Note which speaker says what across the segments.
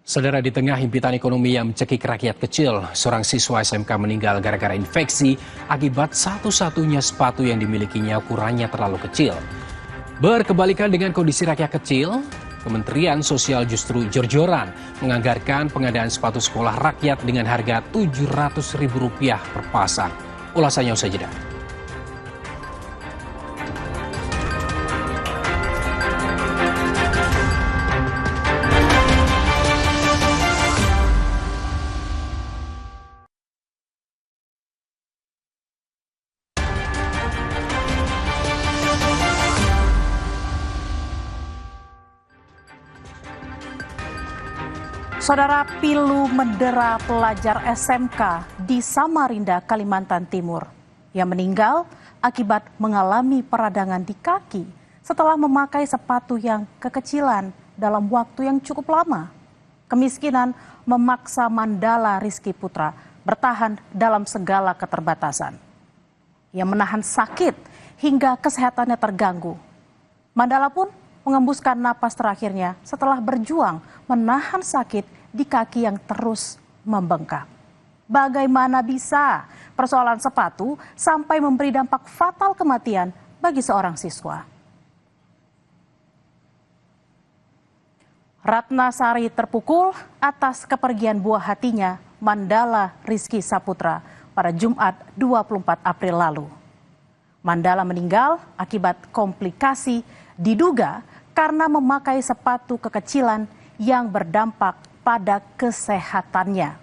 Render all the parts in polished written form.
Speaker 1: Saudara, di tengah himpitan ekonomi yang mencekik rakyat kecil, seorang siswa SMK meninggal gara-gara infeksi akibat satu-satunya sepatu yang dimilikinya ukurannya terlalu kecil. Berkebalikan dengan kondisi rakyat kecil, Kementerian Sosial justru jor-joran menganggarkan pengadaan sepatu sekolah rakyat dengan harga Rp700.000 per pasang. Ulasannya usai jeda.
Speaker 2: Saudara, pilu mendera pelajar SMK di Samarinda, Kalimantan Timur yang meninggal akibat mengalami peradangan di kaki setelah memakai sepatu yang kekecilan dalam waktu yang cukup lama. Kemiskinan memaksa Mandala Rizky Putra bertahan dalam segala keterbatasan. Ia menahan sakit hingga kesehatannya terganggu. Mandala pun mengembuskan napas terakhirnya setelah berjuang menahan sakit di kaki yang terus membengkak. Bagaimana bisa persoalan sepatu sampai memberi dampak fatal kematian bagi seorang siswa? Ratna Sari terpukul atas kepergian buah hatinya Mandala Rizky Saputra pada Jumat 24 April lalu. Mandala meninggal akibat komplikasi diduga karena memakai sepatu kekecilan yang berdampak pada kesehatannya.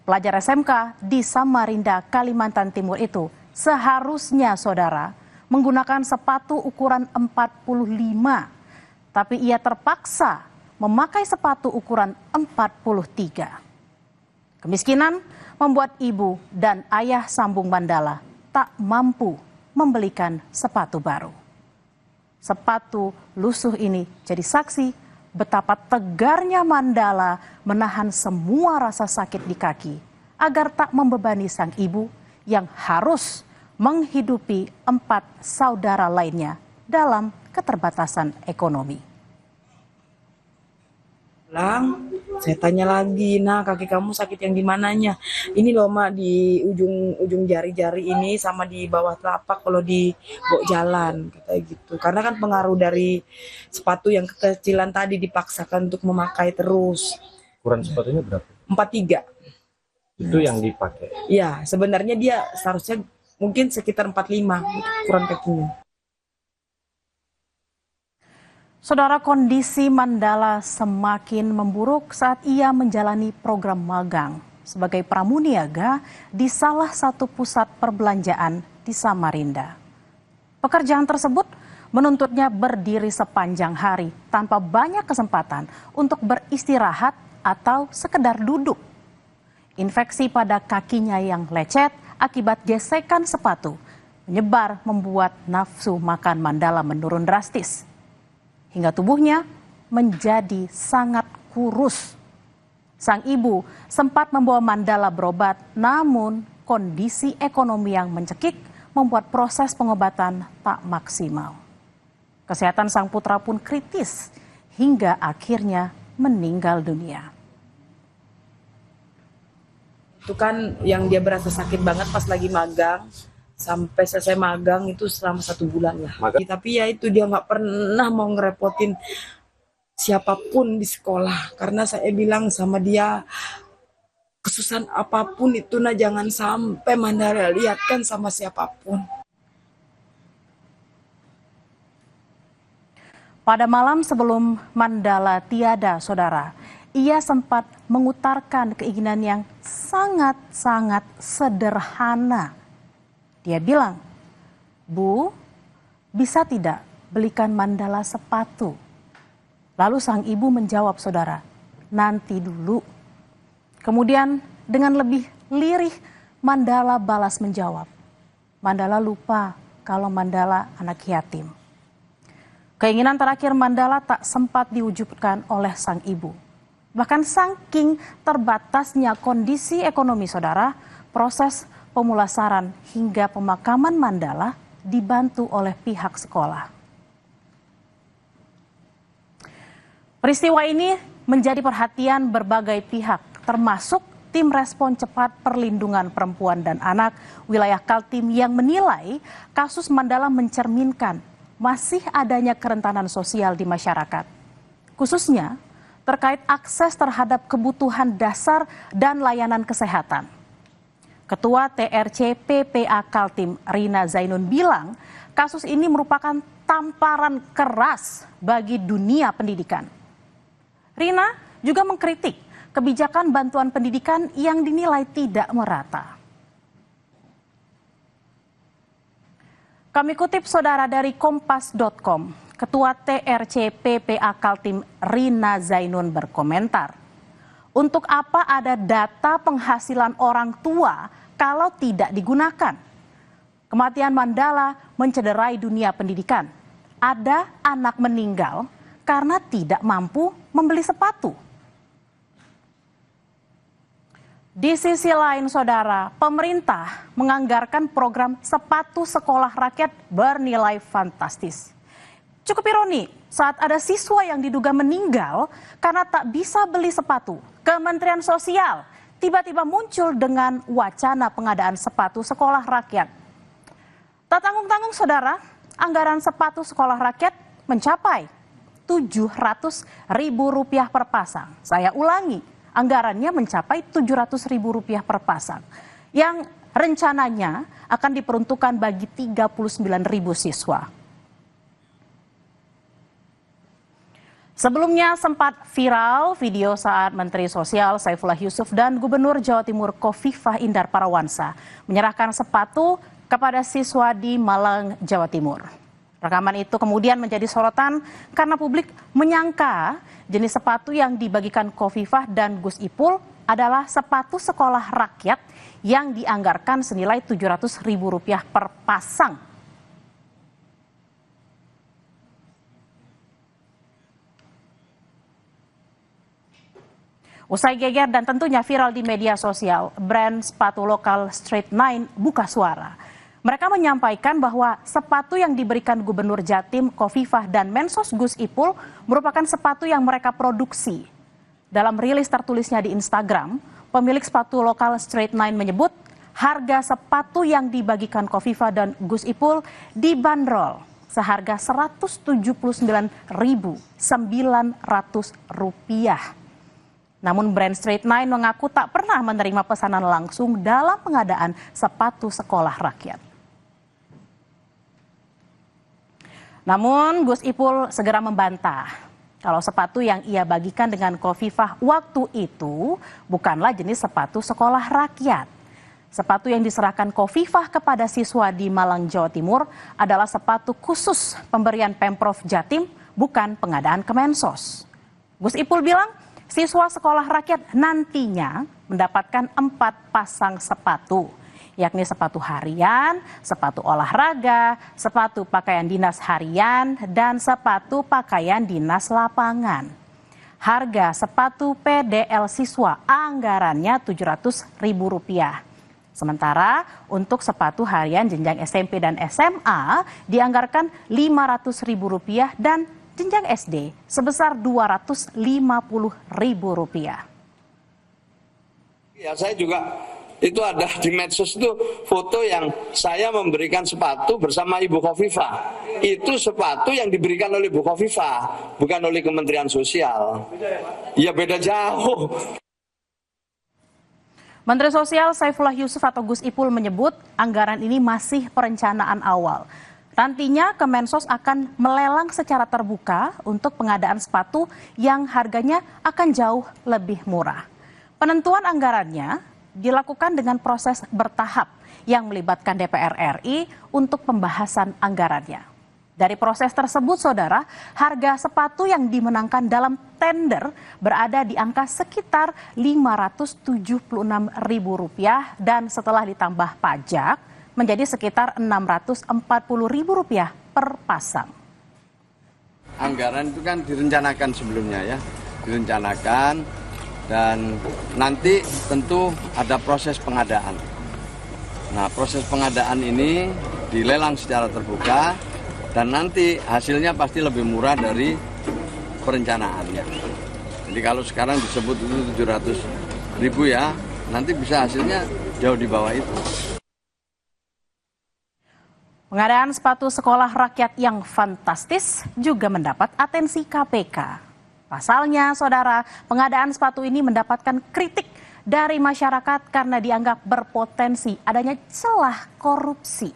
Speaker 2: Pelajar SMK di Samarinda, Kalimantan Timur itu seharusnya, saudara, menggunakan sepatu ukuran 45, tapi ia terpaksa memakai sepatu ukuran 43. Kemiskinan membuat ibu dan ayah sambung Mandala tak mampu membelikan sepatu baru. Sepatu lusuh ini jadi saksi betapa tegarnya Mandala menahan semua rasa sakit di kaki agar tak membebani sang ibu yang harus menghidupi 4 saudara lainnya dalam keterbatasan ekonomi.
Speaker 3: Saya tanya lagi, nah kaki kamu sakit yang di mananya? Ini loh mak, di ujung jari-jari ini sama di bawah telapak kalau di bawah jalan, kata gitu. Karena kan pengaruh dari sepatu yang kekecilan tadi dipaksakan untuk memakai terus.
Speaker 4: Ukuran sepatunya berapa?
Speaker 3: 43.
Speaker 4: Itu yang dipakai?
Speaker 3: Ya, sebenarnya dia seharusnya mungkin sekitar 45 ukuran kakinya.
Speaker 2: Saudara, kondisi Mandala semakin memburuk saat ia menjalani program magang sebagai pramuniaga di salah satu pusat perbelanjaan di Samarinda. Pekerjaan tersebut menuntutnya berdiri sepanjang hari tanpa banyak kesempatan untuk beristirahat atau sekedar duduk. Infeksi pada kakinya yang lecet akibat gesekan sepatu menyebar membuat nafsu makan Mandala menurun drastis, hingga tubuhnya menjadi sangat kurus. Sang ibu sempat membawa Mandala berobat, namun kondisi ekonomi yang mencekik membuat proses pengobatan tak maksimal. Kesehatan sang putra pun kritis hingga akhirnya meninggal dunia.
Speaker 3: Itu kan yang dia berasa sakit banget pas lagi magang. Sampai selesai magang itu selama 1 bulan lah. Tapi ya itu dia nggak pernah mau ngerepotin siapapun di sekolah. Karena saya bilang sama dia, kesusahan apapun itu nah jangan sampai Mandala lihatkan sama siapapun.
Speaker 2: Pada malam sebelum Mandala tiada, saudara, ia sempat mengutarakan keinginan yang sangat-sangat sederhana. Dia bilang, "Bu, bisa tidak belikan Mandala sepatu?" Lalu sang ibu menjawab, saudara, "Nanti dulu." Kemudian dengan lebih lirih Mandala balas menjawab, "Mandala lupa kalau Mandala anak yatim." Keinginan terakhir Mandala tak sempat diwujudkan oleh sang ibu. Bahkan saking terbatasnya kondisi ekonomi, saudara, proses pemulasaran hingga pemakaman Mandala dibantu oleh pihak sekolah. Peristiwa ini menjadi perhatian berbagai pihak, termasuk Tim Respon Cepat Perlindungan Perempuan dan Anak wilayah Kaltim yang menilai kasus Mandala mencerminkan masih adanya kerentanan sosial di masyarakat, khususnya terkait akses terhadap kebutuhan dasar dan layanan kesehatan. Ketua TRC PPA Kaltim, Rina Zainun bilang, kasus ini merupakan tamparan keras bagi dunia pendidikan. Rina juga mengkritik kebijakan bantuan pendidikan yang dinilai tidak merata. Kami kutip saudara dari kompas.com, Ketua TRC PPA Kaltim Rina Zainun berkomentar, untuk apa ada data penghasilan orang tua kalau tidak digunakan? Kematian Mandala mencederai dunia pendidikan. Ada anak meninggal karena tidak mampu membeli sepatu. Di sisi lain, saudara, pemerintah menganggarkan program sepatu sekolah rakyat bernilai fantastis. Cukup ironi, saat ada siswa yang diduga meninggal karena tak bisa beli sepatu, Kementerian Sosial tiba-tiba muncul dengan wacana pengadaan sepatu sekolah rakyat. Tak tanggung-tanggung, saudara, anggaran sepatu sekolah rakyat mencapai Rp700.000 per pasang. Saya ulangi, anggarannya mencapai Rp700.000 per pasang, yang rencananya akan diperuntukkan bagi 39.000 siswa. Sebelumnya sempat viral video saat Menteri Sosial Saifullah Yusuf dan Gubernur Jawa Timur Khofifah Indar Parawansa menyerahkan sepatu kepada siswa di Malang, Jawa Timur. Rekaman itu kemudian menjadi sorotan karena publik menyangka jenis sepatu yang dibagikan Khofifah dan Gus Ipul adalah sepatu sekolah rakyat yang dianggarkan senilai Rp700.000 per pasang. Usai geger dan tentunya viral di media sosial, brand sepatu lokal Straight Nine buka suara. Mereka menyampaikan bahwa sepatu yang diberikan Gubernur Jatim Khofifah dan Mensos Gus Ipul merupakan sepatu yang mereka produksi. Dalam rilis tertulisnya di Instagram, pemilik sepatu lokal Straight Nine menyebut harga sepatu yang dibagikan Khofifah dan Gus Ipul dibanderol seharga Rp179.900. Namun brand Straight Nine mengaku tak pernah menerima pesanan langsung dalam pengadaan sepatu sekolah rakyat. Namun Gus Ipul segera membantah kalau sepatu yang ia bagikan dengan Khofifah waktu itu bukanlah jenis sepatu sekolah rakyat. Sepatu yang diserahkan Khofifah kepada siswa di Malang, Jawa Timur adalah sepatu khusus pemberian Pemprov Jatim, bukan pengadaan Kemensos. Gus Ipul bilang, siswa sekolah rakyat nantinya mendapatkan 4 pasang sepatu, yakni sepatu harian, sepatu olahraga, sepatu pakaian dinas harian, dan sepatu pakaian dinas lapangan. Harga sepatu PDL siswa anggarannya Rp700.000. Sementara untuk sepatu harian jenjang SMP dan SMA dianggarkan Rp500.000 dan jenjang SD sebesar Rp250.000.
Speaker 5: Ya, saya juga itu ada di medsos itu foto yang saya memberikan sepatu bersama Ibu Khofifah. Itu sepatu yang diberikan oleh Ibu Khofifah, bukan oleh Kementerian Sosial. Ya beda jauh.
Speaker 2: Menteri Sosial Saifullah Yusuf atau Gus Ipul menyebut anggaran ini masih perencanaan awal. Nantinya Kemensos akan melelang secara terbuka untuk pengadaan sepatu yang harganya akan jauh lebih murah. Penentuan anggarannya dilakukan dengan proses bertahap yang melibatkan DPR RI untuk pembahasan anggarannya. Dari proses tersebut, saudara, harga sepatu yang dimenangkan dalam tender berada di angka sekitar Rp576.000 dan setelah ditambah pajak menjadi sekitar Rp640.000 per pasang.
Speaker 6: Anggaran itu kan direncanakan sebelumnya ya, direncanakan dan nanti tentu ada proses pengadaan. Nah, proses pengadaan ini dilelang secara terbuka dan nanti hasilnya pasti lebih murah dari perencanaannya. Jadi kalau sekarang disebut itu 700.000 ya, nanti bisa hasilnya jauh di bawah itu.
Speaker 2: Pengadaan sepatu sekolah rakyat yang fantastis juga mendapat atensi KPK. Pasalnya, saudara, pengadaan sepatu ini mendapatkan kritik dari masyarakat karena dianggap berpotensi adanya celah korupsi.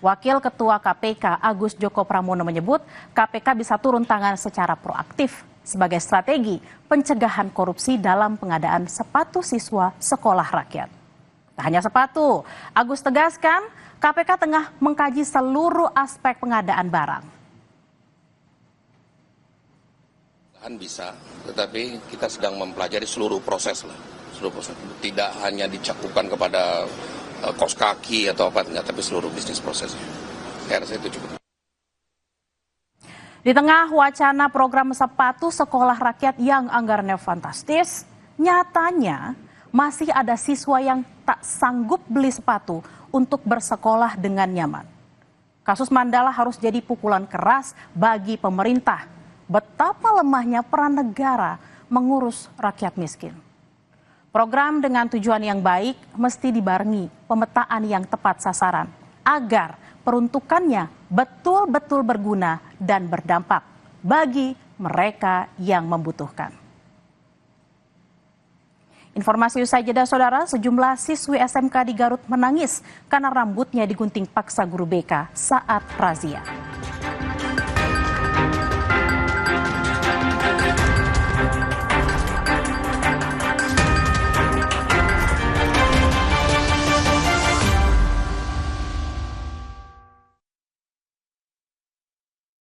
Speaker 2: Wakil Ketua KPK Agus Joko Pramono menyebut KPK bisa turun tangan secara proaktif sebagai strategi pencegahan korupsi dalam pengadaan sepatu siswa sekolah rakyat. Tak hanya sepatu, Agus tegaskan KPK tengah mengkaji seluruh aspek pengadaan barang.
Speaker 7: Bisa, tetapi kita sedang mempelajari seluruh proses lah, seluruh proses. Tidak hanya dicakupkan kepada kos kaki atau apa, enggak, tapi seluruh bisnis prosesnya. Saya rasa itu cukup.
Speaker 2: Di tengah wacana program sepatu sekolah rakyat yang anggarannya fantastis, nyatanya masih ada siswa yang tak sanggup beli sepatu untuk bersekolah dengan nyaman. Kasus Mandala harus jadi pukulan keras bagi pemerintah. Betapa lemahnya peran negara mengurus rakyat miskin. Program dengan tujuan yang baik mesti dibarengi pemetaan yang tepat sasaran agar peruntukannya betul-betul berguna dan berdampak bagi mereka yang membutuhkan. Informasi usai jeda, saudara, sejumlah siswi SMK di Garut menangis karena rambutnya digunting paksa guru BK saat razia.